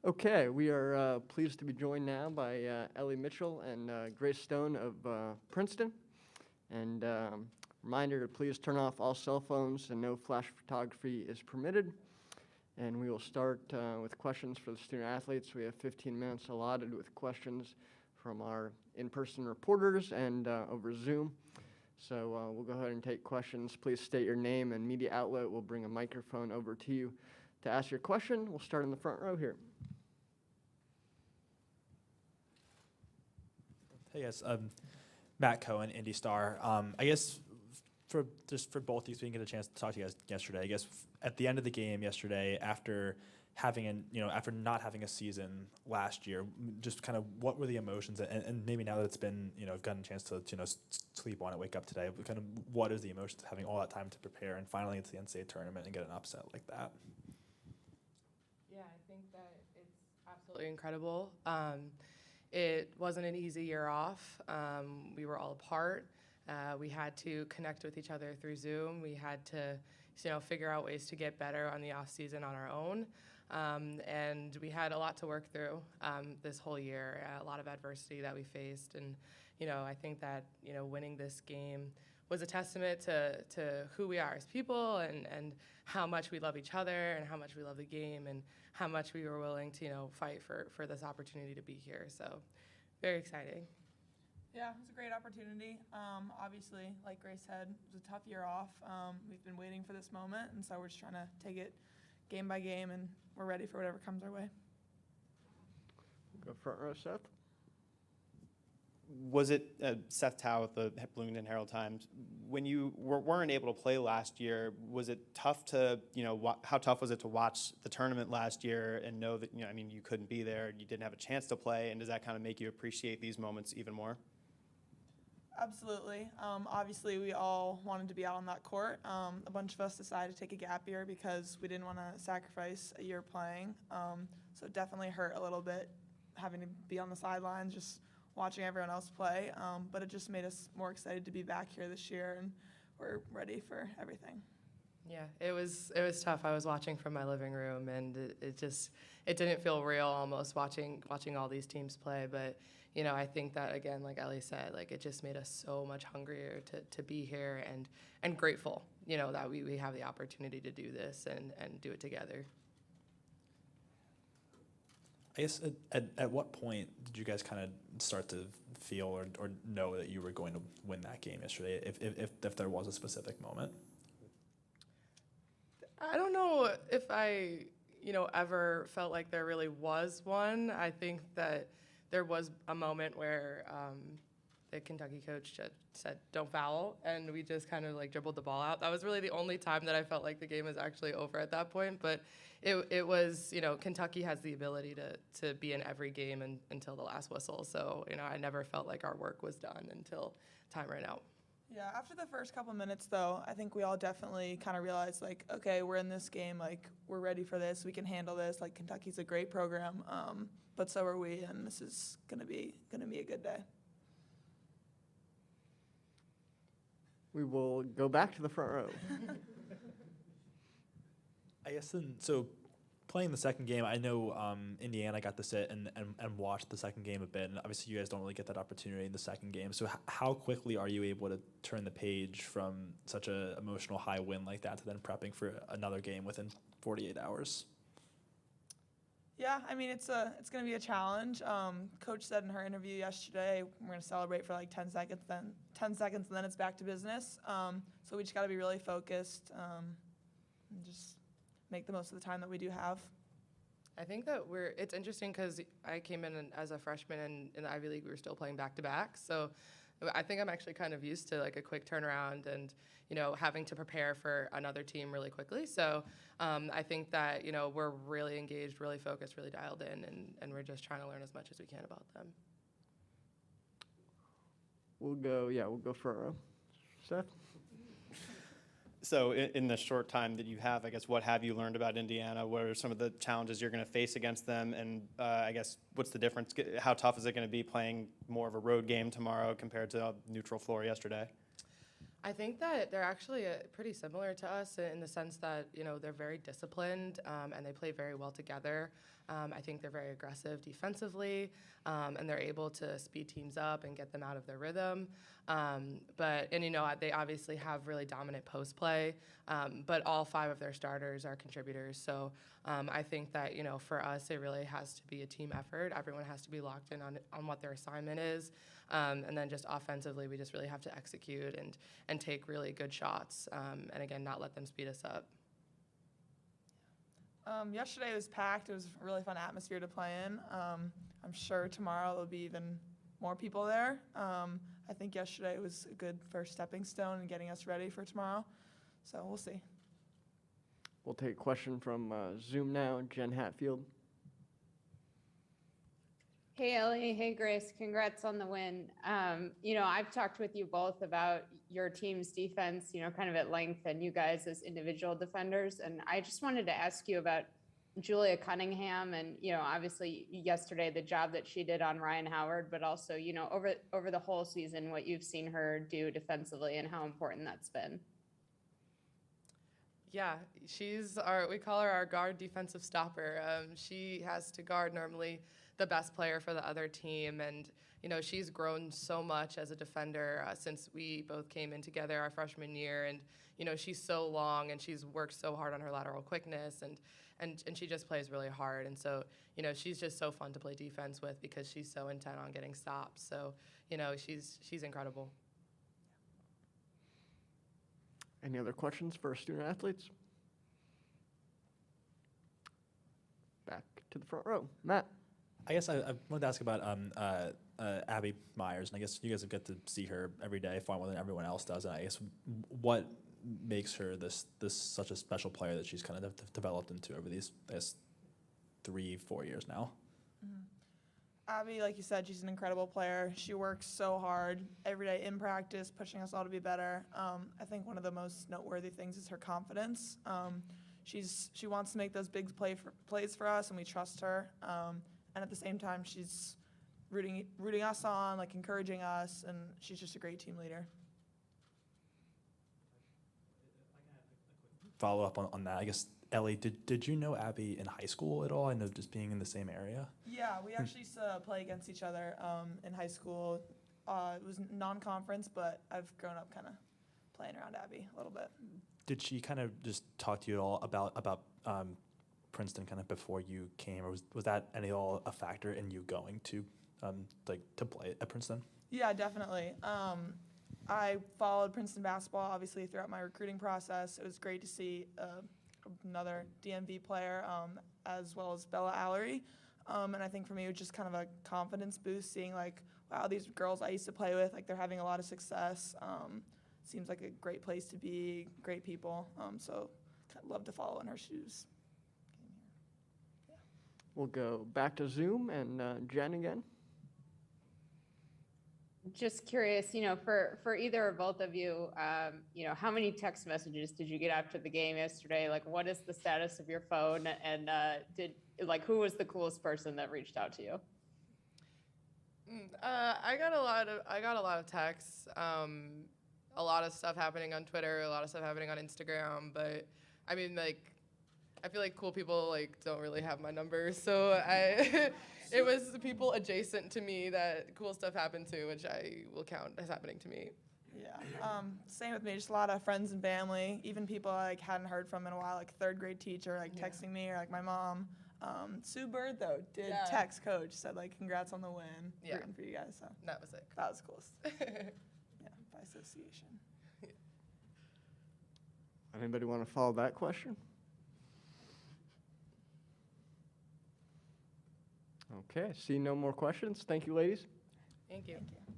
Okay, we are pleased to be joined now by Ellie Mitchell and Grace Stone of Princeton. And reminder to please turn off all cell phones and no flash photography is permitted. And we will start with questions for the student athletes. We have 15 minutes allotted with questions from our in-person reporters and over Zoom. So we'll go ahead and take questions. Please state your name and media outlet. We'll bring a microphone over to you to ask your question. We'll start in the front row here. Hey guys, Matt Cohen, Indy Star. I guess for both of you, so we can get a chance to talk to you guys yesterday. I guess at the end of the game yesterday, after after not having a season last year, just kind of what were the emotions, and maybe now that it's been gotten a chance to sleep on it, wake up today, kind of what is the emotions of having all that time to prepare and finally it's the NCAA tournament and get an upset like that? Yeah, I think that it's absolutely incredible. It wasn't an easy year off. We were all apart. We had to connect with each other through Zoom. We had to, figure out ways to get better on the off season on our own. And we had a lot to work through this whole year, a lot of adversity that we faced. And, I think that, winning this game was a testament to who we are as people and how much we love each other and how much we love the game and how much we were willing to, fight for this opportunity to be here. So very exciting. Yeah, it was a great opportunity. Obviously, like Grace said, it was a tough year off. We've been waiting for this moment, and so we're just trying to take it game by game, and we're ready for whatever comes our way. Go front row, Seth. Was it Seth Tao with the Bloomington Herald-Times? When you weren't able to play last year, was it tough to, how tough was it to watch the tournament last year and know that, you couldn't be there, you didn't have a chance to play, and does that kind of make you appreciate these moments even more? Absolutely. Obviously, we all wanted to be out on that court. A bunch of us decided to take a gap year because we didn't want to sacrifice a year playing. So it definitely hurt a little bit having to be on the sidelines, just watching everyone else play, but it just made us more excited to be back here this year, and we're ready for everything. Yeah, it was tough. I was watching from my living room, and it didn't feel real almost watching all these teams play. But I think that again, like Ellie said, like it just made us so much hungrier to be here and grateful, that we have the opportunity to do this and do it together. I guess at what point did you guys kind of start to feel or know that you were going to win that game yesterday, if there was a specific moment? I don't know if I, ever felt like there really was one. I think that there was a moment where the Kentucky coach said, "Don't foul," and we just kind of like dribbled the ball out. That was really the only time that I felt like the game was actually over at that point. But it was, Kentucky has the ability to be in every game until the last whistle. So, I never felt like our work was done until time ran out. Yeah, after the first couple minutes, though, I think we all definitely kind of realized, like, okay, we're in this game, like, we're ready for this, we can handle this. Like, Kentucky's a great program, but so are we, and this is gonna be a good day. We will go back to the front row. I guess then, so playing the second game, I know Indiana got to sit and watch the second game a bit, and obviously you guys don't really get that opportunity in the second game. So how quickly are you able to turn the page from such an emotional high win like that to then prepping for another game within 48 hours? Yeah, it's going to be a challenge. Coach said in her interview yesterday, we're going to celebrate for like 10 seconds, and then it's back to business. So we just got to be really focused and just make the most of the time that we do have. I think that it's interesting because I came in as a freshman and in the Ivy League we were still playing back-to-back. So I think I'm actually kind of used to like a quick turnaround and, having to prepare for another team really quickly. So I think that, we're really engaged, really focused, really dialed in, and we're just trying to learn as much as we can about them. We'll go front row. Seth? So in the short time that you have, I guess, what have you learned about Indiana? What are some of the challenges you're going to face against them? And I guess, what's the difference? How tough is it going to be playing more of a road game tomorrow compared to a neutral floor yesterday? I think that they're actually pretty similar to us in the sense that, they're very disciplined and they play very well together. I think they're very aggressive defensively and they're able to speed teams up and get them out of their rhythm. They obviously have really dominant post play, but all 5 of their starters are contributors. So I think that, for us, it really has to be a team effort. Everyone has to be locked in on what their assignment is. And then just offensively, we just really have to execute and take really good shots. And again, not let them speed us up. Yesterday was packed. It was a really fun atmosphere to play in. I'm sure tomorrow there'll be even more people there. I think yesterday was a good first stepping stone in getting us ready for tomorrow. So we'll see. We'll take a question from Zoom now, Jen Hatfield. Hey, Ellie. Hey, Grace. Congrats on the win. I've talked with you both about your team's defense, kind of at length, and you guys as individual defenders. And I just wanted to ask you about Julia Cunningham and, obviously yesterday, the job that she did on Ryan Howard, but also, over the whole season, what you've seen her do defensively and how important that's been. Yeah, we call her our guard defensive stopper. She has to guard normally the best player for the other team. And, she's grown so much as a defender since we both came in together our freshman year. And, she's so long and she's worked so hard on her lateral quickness and she just plays really hard. And so, she's just so fun to play defense with because she's so intent on getting stops. So, she's incredible. Any other questions for student athletes? Back to the front row. Matt. I guess I wanted to ask about Abby Myers, and I guess you guys have got to see her every day far more than everyone else does. And I guess what makes her this such a special player that she's kind of developed into over these 3-4 years now? Abby, like you said, she's an incredible player. She works so hard every day in practice, pushing us all to be better. I think one of the most noteworthy things is her confidence. She wants to make those big plays for us, and we trust her. And at the same time, she's rooting us on, encouraging us, and she's just a great team leader. Follow up on that, I guess. Ellie, did you know Abby in high school at all? I know just being in the same area. Yeah, we actually used to play against each other in high school. It was non-conference, but I've grown up kind of playing around Abby a little bit. Did she kind of just talk to you at all about Princeton kind of before you came, or was that any all a factor in you going to to play at Princeton? Yeah, definitely. I followed Princeton basketball obviously throughout my recruiting process. It was great to see another DMV player as well as Bella Allery. And I think for me it was just kind of a confidence boost seeing wow, these girls I used to play with, they're having a lot of success. Seems like a great place to be, great people. So I'd love to follow in her shoes. We'll go back to Zoom and Jen again. Just curious, for either or both of you, how many text messages did you get after the game yesterday? What is the status of your phone? And who was the coolest person that reached out to you? I got a lot of texts. A lot of stuff happening on Twitter, a lot of stuff happening on Instagram. But I mean, I feel like cool people don't really have my number, so it was the people adjacent to me that cool stuff happened to, which I will count as happening to me. Yeah, same with me. Just a lot of friends and family, even people I hadn't heard from in a while, third grade teacher texting me, or my mom. Sue Bird though did text coach, said congrats on the win, rooting for you guys. So that was sick. That was cool. Yeah, by association. Anybody want to follow that question? Okay, see no more questions. Thank you, ladies. Thank you. Thank you.